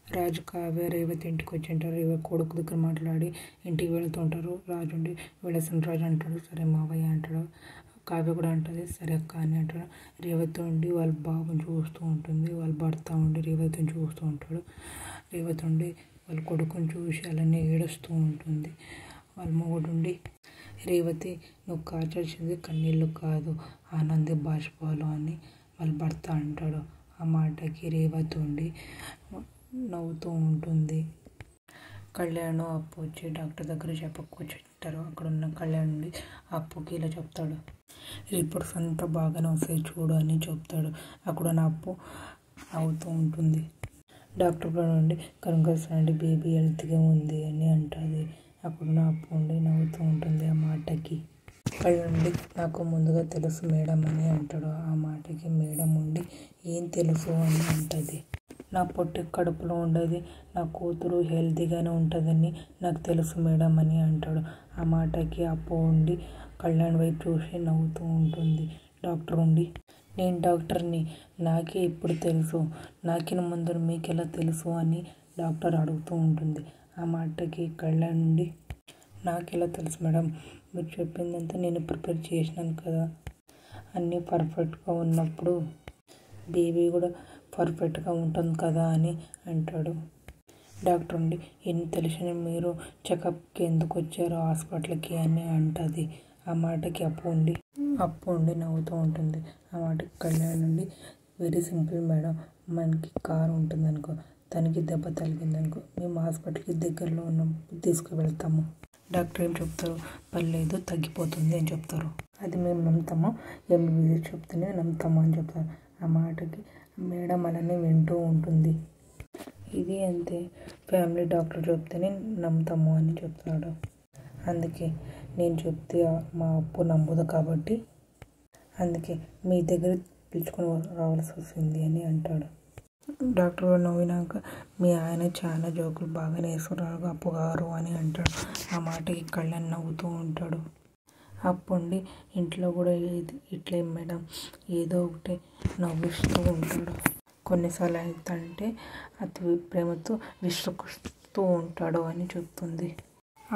రాజు కావ్య రేవతి ఇంటికి వచ్చింటారు. రేవతి కొడుకు దగ్గర మాట్లాడి ఇంటికి వెళ్తుంటారు. రాజు ఉండి వెళ్ళసిన రాజు అంటాడు, సరే మావయ్య అంటాడు. కావ్య కూడా అంటుంది, సరే అక్క అని అంటాడు. రేవతి ఉండి వాళ్ళ బాబుని చూస్తూ ఉంటుంది. వాళ్ళ భర్త ఉండి రేవతిని చూస్తూ ఉంటాడు. రేవతి ఉండి వాళ్ళ కొడుకుని చూసి అలానే ఏడుస్తూ ఉంటుంది. వాళ్ళ మొగుడు ఉండి, రేవతి నువ్వు కాచాల్సింది కన్నీళ్ళు కాదు, ఆనంద బాష్పాలు అని వాళ్ళ భర్త అంటాడు. ఆ మాటకి రేవతి ఉండి నవ్వుతూ ఉంటుంది. కళ్యాణ్ అప్పు వచ్చి డాక్టర్ దగ్గర కూర్చుంటారు. అక్కడ ఉన్న కళ్యాణ్ నుండి అప్పుకి ఇలా చెప్తాడు, రిపోర్ట్స్ అంతా బాగానే వస్తాయి చూడు అని చెప్తాడు. అక్కడ ఉన్న అప్పు నవ్వుతూ ఉంటుంది. డాక్టర్ కూడా నుండి కంగ్రాట్స్ అండి, బేబీ హెల్త్గా ఉంది అని అంటుంది. అప్పుడున్న అప్పు ఉండి నవ్వుతూ ఉంటుంది. ఆ మాటకి కళ్యాణ్ ఉండి నాకు ముందుగా తెలుసు మేడం అని అంటాడు. ఆ మాటకి మేడం ఉండి ఏం తెలుసు అని అంటుంది. నా పొట్టి కడుపులో ఉండేది నా కూతురు హెల్తీగానే ఉంటుందని నాకు తెలుసు మేడం అని అంటాడు. ఆ మాటకి అప్పు ఉండి కళ్యాణ్ వైపు చూసి నవ్వుతూ ఉంటుంది. డాక్టర్ ఉండి నేను డాక్టర్ని, నాకే ఇప్పుడు తెలుసు, నాకిన ముందు మీకు ఎలా తెలుసు అని డాక్టర్ అడుగుతూ ఉంటుంది. ఆ మాటకి కళ్యాణ్ నుండి నాకెలా తెలుసు మేడం, మీరు చెప్పిందంతా నేను ప్రిపేర్ చేసినాను కదా, అన్నీ పర్ఫెక్ట్గా ఉన్నప్పుడు బేబీ కూడా పర్ఫెక్ట్గా ఉంటుంది కదా అని అంటాడు. డాక్టర్ ఉండి ఎన్ని తెలిసిన మీరు చెకప్కి ఎందుకు వచ్చారో హాస్పిటల్కి అని అంటుంది. ఆ మాటకి అప్పు ఉండి నవ్వుతూ ఉంటుంది. ఆ మాటకి కళ్యాణ్ నుండి వెరీ సింపుల్ మేడం, మనకి కారు ఉంటుంది అనుకో, తనకి దెబ్బ తగిలిందనుకో మేము హాస్పిటల్కి దగ్గరలో ఉన్న తీసుకువెళ్తాము. డాక్టర్ ఏం చెప్తారు, పర్లేదు తగ్గిపోతుంది అని చెప్తారు. అది మేము నమ్ముతాము, ఎంబీబీఎస్ చెప్తేనే నమ్ముతాము అని చెప్తారు. ఆ మాటకి మేడం అలానే వింటూ ఉంటుంది. ఇది అంతే, ఫ్యామిలీ డాక్టర్ చెప్తేనే నమ్ముతాము అని చెప్తాడు. అందుకే నేను చెప్తే మా అప్పు నమ్మదు కాబట్టి అందుకే మీ దగ్గర పిలుచుకొని రావాల్సి వస్తుంది అని అంటాడు. డాక్టర్ నవ్వినాక మీ ఆయన చాలా జోకులు బాగానే వేస్తున్నారు అప్పు గారు అని అంటాడు. ఆ మాటకి కళ్యాణ్ నవ్వుతూ ఉంటాడు. అప్పుండి ఇంట్లో కూడా ఇట్లే మేడం ఏదో ఒకటి నవ్విస్తూ ఉంటాడు. కొన్నిసార్లు అయితే అతి ప్రేమతో విసుగుస్తూ ఉంటాడు అని చెప్తుంది.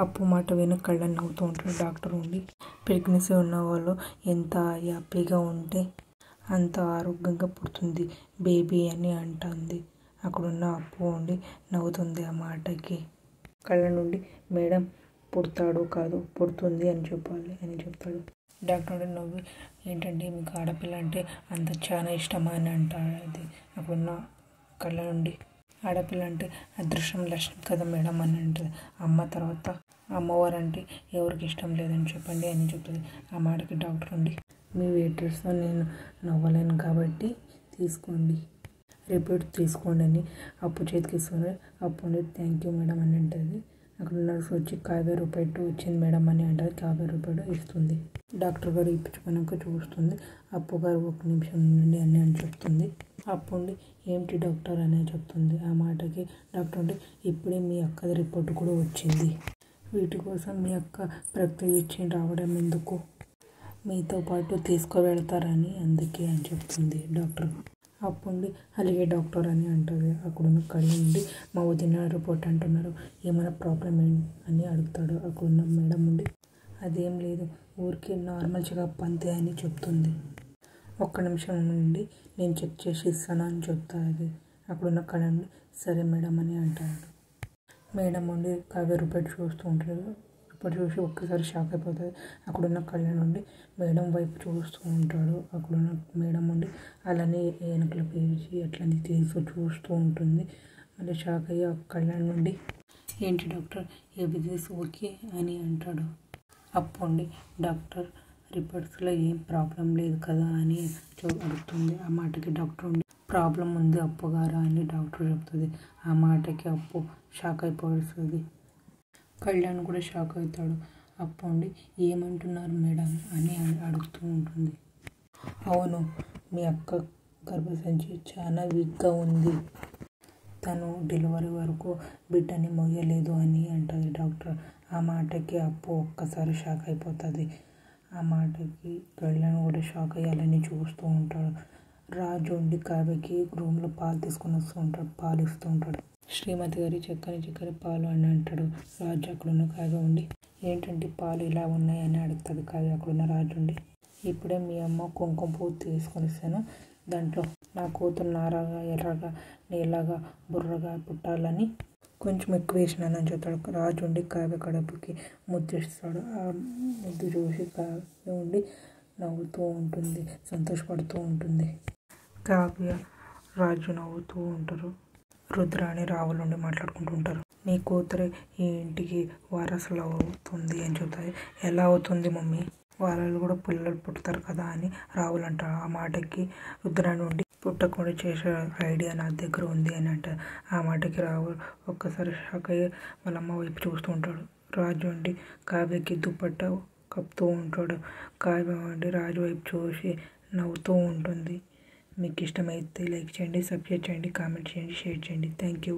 అప్పు మాట విని కళ్యాణ్ నవ్వుతూ ఉంటాడు. డాక్టర్ ఉండి ప్రెగ్నెన్సీ ఉన్న వాళ్ళు ఎంత హ్యాపీగా ఉంటే అంత ఆరోగ్యంగా పుడుతుంది బేబీ అని అంటుంది. అక్కడున్న అప్పు ఉండి నవ్వుతుంది. ఆ మాటకి కళ్యాణ్ నుండి మేడం పుడతాడు కాదు పుడుతుంది అని చెప్పాలి అని చెప్తాడు. డాక్టర్ నవ్వి ఏంటంటే మీకు ఆడపిల్ల అంటే అంత చాలా ఇష్టమా అని అంటాడు. అప్పుడున్న కళ్యాణ్ నుండి ఆడపిల్ల అంటే అదృష్టం లక్ష్మి కదా మేడం అని అంటుంది. అమ్మ తర్వాత అమ్మవారు అంటే ఎవరికి ఇష్టం లేదని చెప్పండి అని చెప్తుంది. ఆ మాటకి డాక్టర్ ఉండి మీ వెయిటర్స్తో నేను నవ్వలేను కాబట్టి తీసుకోండి, రిపీట్ తీసుకోండి అని అప్పు చేతికి ఇస్తుంది. అప్పు ఉండి థ్యాంక్ యూ మేడం అని అంటుంది. అక్కడ నర్సు వచ్చి 50 రూపాయలు వచ్చింది మేడం అని అంటుంది. 50 రూపాయలు ఇస్తుంది. డాక్టర్ గారు ఇప్పించుకున్నాక చూస్తుంది. అప్పు గారు 1 నిమిషం నుండి అని చెప్తుంది. అప్పు ఉండి ఏంటి డాక్టర్ అని చెప్తుంది. ఆ మాటకి డాక్టర్ ఉండి ఇప్పుడే మీ అక్కది రిపోర్ట్ కూడా వచ్చింది, వీటి కోసం మీ అక్క ప్రక్రియ ఇచ్చి రావడం ఎందుకు, మీతో పాటు తీసుకువెళ్తారని అందుకే అని చెప్తుంది డాక్టర్. అప్పుండి అలాగే డాక్టర్ అని అంటుంది. అక్కడున్న కళ్యాణ్ నుండి మా వదిన రిపోర్ట్ అంటున్నారు, ఏమైనా ప్రాబ్లం అని అడుగుతాడు. అక్కడున్న మేడం ఉండి అదేం లేదు, ఊరికి నార్మల్ చెకప్ అంతే అని చెప్తుంది. 1 నిమిషం నుండి నేను చెక్ చేసి ఇస్తాను అని చెప్తాది. అక్కడున్న కళ్యాణ్ సరే మేడం అని అంటాడు. మేడం ఉండి 50 రూపాయలు చూస్తూ ఉంటాడు. ఇప్పుడు చూసి ఒక్కసారి షాక్ అయిపోతుంది. అక్కడున్న కళ్యాణ్ ఉండి మేడం వైపు చూస్తూ ఉంటాడు. అక్కడున్న మేడం ఉండి అలానే వెనకలు పేసి అట్లనే చూస్తూ ఉంటుంది. మళ్ళీ షాక్ అయ్యి కళ్యాణ్ నుండి ఏంటి డాక్టర్ ఏబిసిస్ ఓకే అని అంటాడు. అప్పుండి డాక్టర్ రిపోర్ట్స్లో ఏం ప్రాబ్లం లేదు కదా అని అడుగుతుంది. ఆ మాటకి డాక్టర్ ఉండి ప్రాబ్లం ఉంది అప్పు గారు అని డాక్టర్ చెప్తుంది. ఆ మాటకి అప్పు షాక్ అయిపోతుంది. కళ్యాణ్ కూడా షాక్ అవుతాడు. అప్పు ఉండి ఏమంటున్నారు మేడం అని అడుగుతూ ఉంటుంది. అవును, మీ అక్క గర్భసంచి చాలా వీక్గా ఉంది, తను డెలివరీ వరకు బిడ్డని మోయలేదు అని అంటుంది డాక్టర్. ఆ మాటకి అప్పు ఒక్కసారి షాక్ అయిపోతుంది. ఆ మాటకి కళ్యాణ్ కూడా షాక్ అయ్యాలని చూస్తూ ఉంటాడు. రాజు ఉండి కావ్యకి రూమ్లో పాలు తీసుకొని వస్తూ ఉంటాడు, పాలు ఇస్తూ ఉంటాడు. శ్రీమతి గారి చక్కెర పాలు అని అంటాడు. రాజు అక్కడున్న కావ్య ఉండి ఏంటంటే పాలు ఇలా ఉన్నాయని అడుగుతుంది కావ్య అక్కడున్న రాజు ఉండి. ఇప్పుడే మీ అమ్మ కుంకుమ పువ్వు తీసుకొని ఇస్తాను, దాంట్లో నా కూతురు నారగా ఎర్రగా నీళ్ళగా బుర్రగా పుట్టాలని కొంచెం ఎక్కువ వేసినానని చెప్తాడు. రాజు ఉండి కావ్య కడుపుకి ముద్దిస్తాడు. ఆ ముద్దు చూసి కావ్య ఉండి నవ్వుతూ ఉంటుంది, సంతోషపడుతూ ఉంటుంది. కావ్య రాజు నవ్వుతూ ఉంటారు. రుద్రాణి రావుల నుండి మాట్లాడుకుంటూ ఉంటారు. నీ కూతురు ఈ ఇంటికి వారసులు అవుతుంది అని చెప్తాయి. ఎలా అవుతుంది మమ్మీ, వాళ్ళు కూడా పిల్లలు పుడతారు కదా అని రావులు అంటారు. ఆ మాటకి రుద్రాణి ఉండి పుట్టకుండా చేసే ఐడియా నా దగ్గర ఉంది అని అంటారు. ఆ మాటకి రావులు ఒక్కసారి షాక్ అయ్యి వాళ్ళ అమ్మ వైపు చూస్తూ ఉంటాడు. రాజు ఉండి కావ్యకి దుప్పట్ట కప్పుతూ ఉంటాడు. కావ్య ఉండి రాజు వైపు చూసి నవ్వుతూ ఉంటుంది. మీకు ఇష్టమైతే లైక్ చేయండి, సబ్స్క్రైబ్ చేయండి, కామెంట్ చేయండి, షేర్ చేయండి. Thank you.